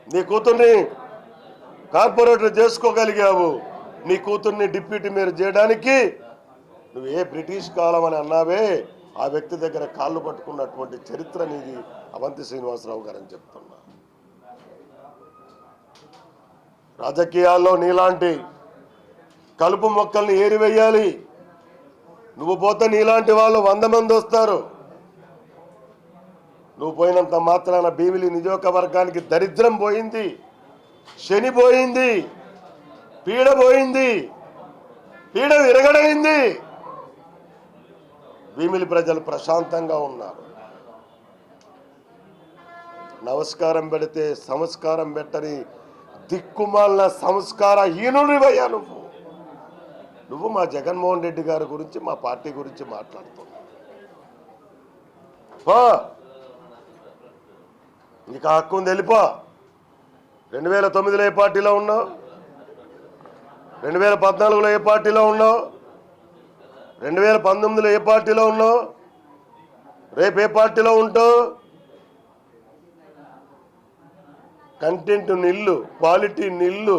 నీ కూతుర్ని కార్పొరేటర్ చేసుకోగలిగావు. నీ కూతుర్ని డిప్యూటీ మేయర్ చేయడానికి నువ్వు ఏ బ్రిటిష్ కాలం అని అన్నావే, ఆ వ్యక్తి దగ్గర కాళ్ళు పట్టుకున్నటువంటి చరిత్ర నీది అవంతి శ్రీనివాసరావు గారు అని చెప్తున్నా. రాజకీయాల్లో నీలాంటి కలుపు మొక్కల్ని ఏరివేయాలి. నువ్వు పోతే నీలాంటి వాళ్ళు 100 మంది వస్తారు. నువ్వు పోయినంత మాత్రాన భీమిలి నియోజకవర్గానికి దరిద్రం పోయింది, శని పోయింది, పీడ పోయింది, పీడ విరగడైంది. భీమిలి ప్రజలు ప్రశాంతంగా ఉన్నారు. నమస్కారం పెడితే సంస్కారం పెట్టని దిక్కుమాలిన సంస్కార హీనుడివయ్యా నువ్వు మా జగన్మోహన్ రెడ్డి గారి గురించి, మా పార్టీ గురించి మాట్లాడుతున్నావు. నీకు హక్కు ఉంది, వెళ్ళిపో. 2009లో ఏ పార్టీలో ఉన్నావు? 2014లో ఏ పార్టీలో ఉన్నావు? 2019లో ఏ పార్టీలో ఉన్నావు? రేపు ఏ పార్టీలో ఉంటావు? కంటెంట్ నిల్లు, క్వాలిటీ నిల్లు.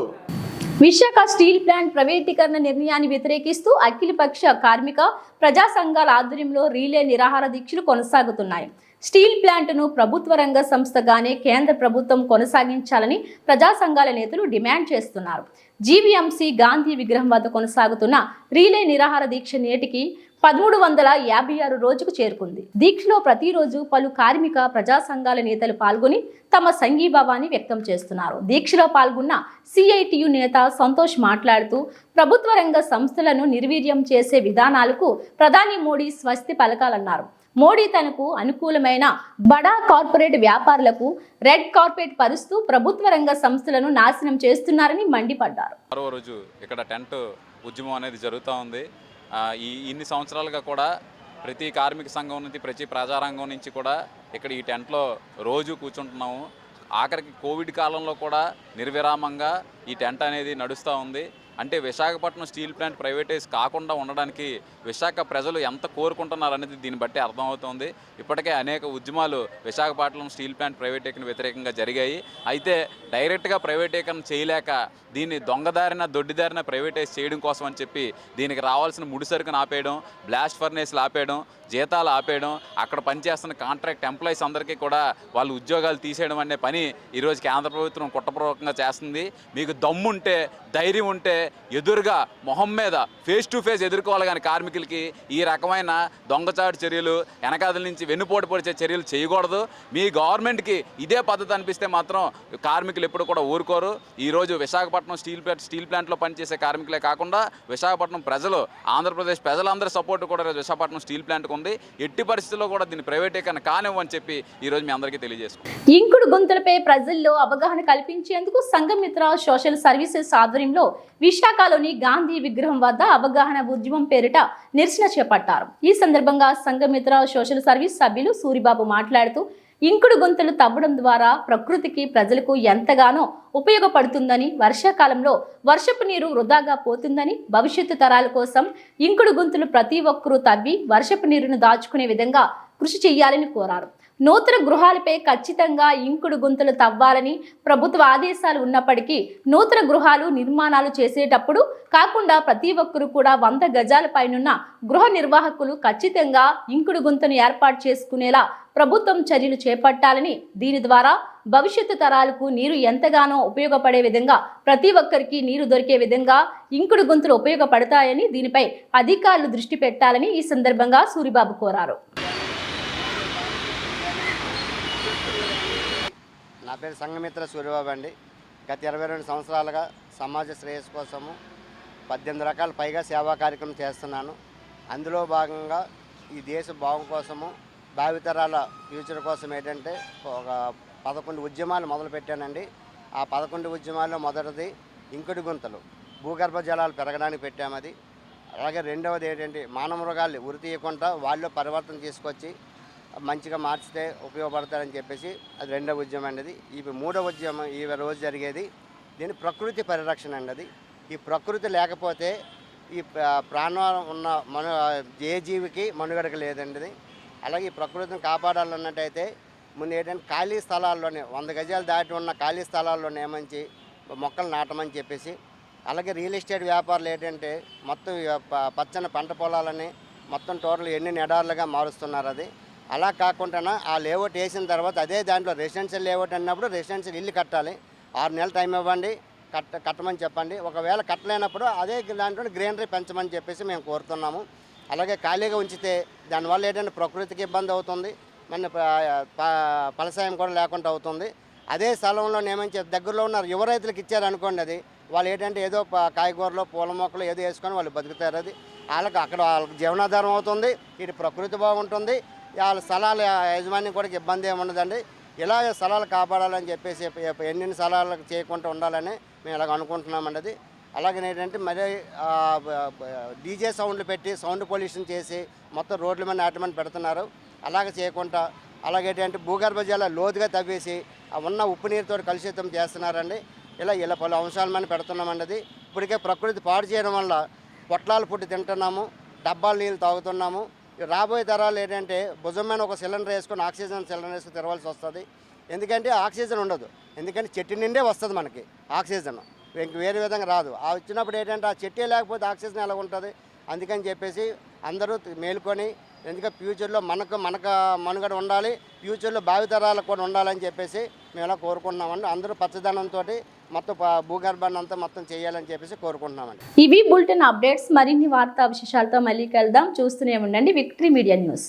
విశాఖ స్టీల్ ప్లాంట్ ప్రైవేటీకరణ నిర్ణయాన్ని వ్యతిరేకిస్తూ అఖిలపక్ష కార్మిక ప్రజా సంఘాల ఆధ్వర్యంలో రీలే నిరాహార దీక్షలు కొనసాగుతున్నాయి. స్టీల్ ప్లాంట్ను ప్రభుత్వ రంగ సంస్థగానే కేంద్ర ప్రభుత్వం కొనసాగించాలని ప్రజా సంఘాల నేతలు డిమాండ్ చేస్తున్నారు. జీవీఎంసీ గాంధీ విగ్రహం వద్ద కొనసాగుతున్న రీలే నిరాహార దీక్ష నేటికి 1356 రోజుకు చేరుకుంది. దీక్షలో ప్రతిరోజు పలు కార్మిక ప్రజా సంఘాల నేతలు పాల్గొని తమ సంఘీభావాన్ని వ్యక్తం చేస్తున్నారు. దీక్షలో పాల్గొన్న సిఐటియు నేత సంతోష్ మాట్లాడుతూ ప్రభుత్వ రంగ సంస్థలను నిర్వీర్యం చేసే విధానాలకు ప్రధాని మోడీ స్వస్తి పలకాలన్నారు. మోడీ తనకు అనుకూలమైన బడా కార్పొరేట్ వ్యాపారులకు రెడ్ కార్పెట్ పరుస్తూ ప్రభుత్వ రంగ సంస్థలను నాశనం చేస్తున్నారని మండిపడ్డారు. మరో రోజు ఇక్కడ టెంట్ ఉద్యమం అనేది జరుగుతూ ఉంది. ఇన్ని సంవత్సరాలుగా కూడా ప్రతి కార్మిక సంఘం నుంచి, ప్రతి ప్రజారంగం నుంచి కూడా ఇక్కడ ఈ టెంట్లో రోజు కూర్చుంటున్నాము. ఆఖరికి కోవిడ్ కాలంలో కూడా నిర్విరామంగా ఈ టెంట్ అనేది నడుస్తూ ఉంది. అంటే విశాఖపట్నం స్టీల్ ప్లాంట్ ప్రైవేటైజ్ కాకుండా ఉండడానికి విశాఖ ప్రజలు ఎంత కోరుకుంటున్నారు అనేది దీన్ని బట్టి అర్థమవుతోంది. ఇప్పటికే అనేక ఉద్యమాలు విశాఖపట్నం స్టీల్ ప్లాంట్ ప్రైవేటీకరణ వ్యతిరేకంగా జరిగాయి. అయితే డైరెక్ట్గా ప్రైవేటీకరణ చేయలేక దీన్ని దొంగదారిన దొడ్డిదారిన ప్రైవేటైజ్ చేయడం కోసం అని చెప్పి దీనికి రావాల్సిన ముడిసరుకును ఆపేయడం, బ్లాస్ట్ ఫర్నేస్లు ఆపేయడం, జీతాలు ఆపేయడం, అక్కడ పనిచేస్తున్న కాంట్రాక్ట్ ఎంప్లాయీస్ అందరికీ కూడా వాళ్ళ ఉద్యోగాలు తీసేయడం అనే పని ఈరోజు కేంద్ర ప్రభుత్వం కుట్రపూర్వకంగా చేస్తుంది. మీకు దమ్ముంటే, ధైర్యం ఉంటే ఎదురుగా మొహం మీద ఫేస్ టు ఫేస్ ఎదుర్కోవాలి. కానీ కార్మికులకి ఈ రకమైన దొంగచాటు చర్యలు, వెనకాదల నుంచి వెన్నుపోటు పొడిచే చర్యలు చేయకూడదు. మీ గవర్నమెంట్కి ఇదే పద్ధతి అనిపిస్తే మాత్రం కార్మికులు ఎప్పుడు కూడా ఊరుకోరు. ఈరోజు విశాఖపట్నం స్టీల్ ప్లాంట్లో పనిచేసే కార్మికులే కాకుండా విశాఖపట్నం ప్రజలు, ఆంధ్రప్రదేశ్ ప్రజలందరి సపోర్ట్ కూడా ఈరోజు విశాఖపట్నం స్టీల్ ప్లాంట్కి ఉంది. ఎట్టి పరిస్థితుల్లో కూడా దీన్ని ప్రైవేటీకరణ కానివ్వని చెప్పి ఈరోజు మీ అందరికీ తెలియజేసుకుంటాం. ఇంకుడు గుంతలపై ప్రజల్లో అవగాహన కల్పించేందుకు సంఘమిత్ర సోషల్ సర్వీసెస్ ఆధ్వర్యంలో విశాఖలోని గాంధీ విగ్రహం వద్ద అవగాహన ఉద్యమం పేరిట నిరసన చేపట్టారు. ఈ సందర్భంగా సంఘమిత్ర సోషల్ సర్వీస్ సభ్యులు సూరిబాబు మాట్లాడుతూ ఇంకుడు గుంతలు తవ్వడం ద్వారా ప్రకృతికి, ప్రజలకు ఎంతగానో ఉపయోగపడుతుందని, వర్షాకాలంలో వర్షపు నీరు వృధాగా పోతుందని, భవిష్యత్తు తరాల కోసం ఇంకుడు గుంతలు ప్రతి ఒక్కరూ తవ్వి వర్షపు నీరును దాచుకునే విధంగా కృషి చేయాలని కోరారు. నూతన గృహాలపై ఖచ్చితంగా ఇంకుడు గుంతలు తవ్వాలని ప్రభుత్వ ఆదేశాలు ఉన్నప్పటికీ నూతన గృహాలు నిర్మాణాలు చేసేటప్పుడు కాకుండా ప్రతి ఒక్కరూ కూడా 100 గజాల పైనున్న గృహ నిర్వాహకులు ఖచ్చితంగా ఇంకుడు గుంతను ఏర్పాటు చేసుకునేలా ప్రభుత్వం చర్యలు చేపట్టాలని, దీని ద్వారా భవిష్యత్తు తరాలకు నీరు ఎంతగానో ఉపయోగపడే విధంగా, ప్రతి ఒక్కరికి నీరు దొరికే విధంగా ఇంకుడు గుంతలు ఉపయోగపడతాయని, దీనిపై అధికారులు దృష్టి పెట్టాలని ఈ సందర్భంగా సూరిబాబు కోరారు. నా పేరు సంఘమిత్ర సూర్యబాబు అండి. గత 22 సంవత్సరాలుగా సమాజ శ్రేయస్సు కోసము 18 రకాల పైగా సేవా కార్యక్రమం చేస్తున్నాను. అందులో భాగంగా ఈ దేశ బాగు కోసము, భావితరాల ఫ్యూచర్ కోసం ఏంటంటే ఒక 11 ఉద్యమాలు మొదలుపెట్టానండి. ఆ 11 ఉద్యమాల్లో మొదటిది ఇంకుడు గుంతలు, భూగర్భ జలాలు పెరగడానికి పెట్టామది. అలాగే రెండవది ఏంటంటే మానవ మృగాల్ని ఉరి తీయకుండా వాళ్ళు పరివర్తన తీసుకొచ్చి మంచిగా మార్చితే ఉపయోగపడతారని చెప్పేసి అది రెండవ ఉద్యమం అండి. ఈ మూడవ ఉద్యమం ఈ రోజు జరిగేది దీని ప్రకృతి పరిరక్షణ అండి. ఈ ప్రకృతి లేకపోతే ఈ ప్రాణం ఉన్న ఏ జీవికి మనుగడక లేదండి. అలాగే ఈ ప్రకృతిని కాపాడాలన్నట్టయితే ముందు ఏంటంటే ఖాళీ స్థలాల్లోనే 100 గజాలు దాటి ఉన్న ఖాళీ స్థలాల్లోనే ఏమంచి మొక్కలు నాటమని చెప్పేసి, అలాగే రియల్ ఎస్టేట్ వ్యాపారులు ఏంటంటే మొత్తం పచ్చని పంట పొలాలని మొత్తం టోటల్ ఎన్ని ఎడార్లుగా మారుస్తున్నారు. అది అలా కాకుండా ఆ లేఅవుట్ వేసిన తర్వాత అదే దాంట్లో రెసిడెన్షియల్ లేఅవుట్ అన్నప్పుడు రెసిడెన్షియల్ ఇల్లు కట్టాలి. 6 నెలలు టైం ఇవ్వండి, కట్టమని చెప్పండి. ఒకవేళ కట్టలేనప్పుడు అదే దాంట్లో గ్రీనరీ పెంచమని చెప్పేసి మేము కోరుతున్నాము. అలాగే ఖాళీగా ఉంచితే దానివల్ల ఏంటంటే ప్రకృతికి ఇబ్బంది అవుతుంది, మన ఫలసాయం కూడా లేకుండా అవుతుంది. అదే స్థలంలో ఏమని దగ్గరలో ఉన్న యువ రైతులకు ఇచ్చారనుకోండి, అది వాళ్ళు ఏంటంటే ఏదో కాయగూరలు, పూల మొక్కలు ఏదో వేసుకొని వాళ్ళు బతుకుతారు. అది వాళ్ళకి అక్కడ వాళ్ళకి జీవనాధారం అవుతుంది, ఇటు ప్రకృతి బాగుంటుంది, వాళ్ళ స్థలాల యజమాని కూడా ఇబ్బంది ఏమి ఉండదండి. ఇలా స్థలాలు కాపాడాలని చెప్పేసి ఎన్ని స్థలాలకు చేయకుండా ఉండాలని మేము ఇలాగ అనుకుంటున్నామండి. అది అలాగే ఏంటంటే మరి డీజే సౌండ్లు పెట్టి సౌండ్ పొల్యూషన్ చేసి మొత్తం రోడ్ల మీద నాటమని పెడుతున్నారు. అలాగే చేయకుండా అలాగేంటంటే భూగర్భ జలాలు లోతుగా తవ్వేసి ఉన్న ఉప్పు నీరుతో కలుషితం చేస్తున్నారండి. ఇలా పలు అంశాల మీద పెడుతున్నామండి. అది ఇప్పటికే ప్రకృతి పాడు చేయడం వల్ల పొట్లాలు పుట్టి తింటున్నాము, డబ్బాలు నీళ్ళు తాగుతున్నాము. రాబోయే తరాలు ఏంటంటే భుజం మీద ఒక సిలిండర్ వేసుకొని ఆక్సిజన్ సిలిండర్ వేసుకొని తిరగాల్సి వస్తుంది. ఎందుకంటే ఆక్సిజన్ ఉండదు, ఎందుకంటే చెట్టు నిండే వస్తుంది మనకి ఆక్సిజన్, ఇంక వేరే విధంగా రాదు. ఆ వచ్చినప్పుడు ఏంటంటే ఆ చెట్టే లేకపోతే ఆక్సిజన్ ఎలా ఉంటుంది. అందుకని చెప్పేసి అందరూ మేలుకొని, ఎందుకంటే ఫ్యూచర్లో మనకు మనుగడ ఉండాలి, ఫ్యూచర్లో భావితరాలకు కూడా ఉండాలని చెప్పేసి మేము ఇలా కోరుకుంటున్నామండి. అందరూ పచ్చదనంతో మొత్తం భూగర్భాన్ని అంతా మొత్తం చేయాలని చెప్పేసి కోరుకుంటున్నామండి. ఇవి బులెటిన్ అప్డేట్స్. మరిన్ని వార్తా విశేషాలతో మళ్ళీ కలుద్దాం. చూస్తూనే ఉండండి విక్టరీ మీడియా న్యూస్.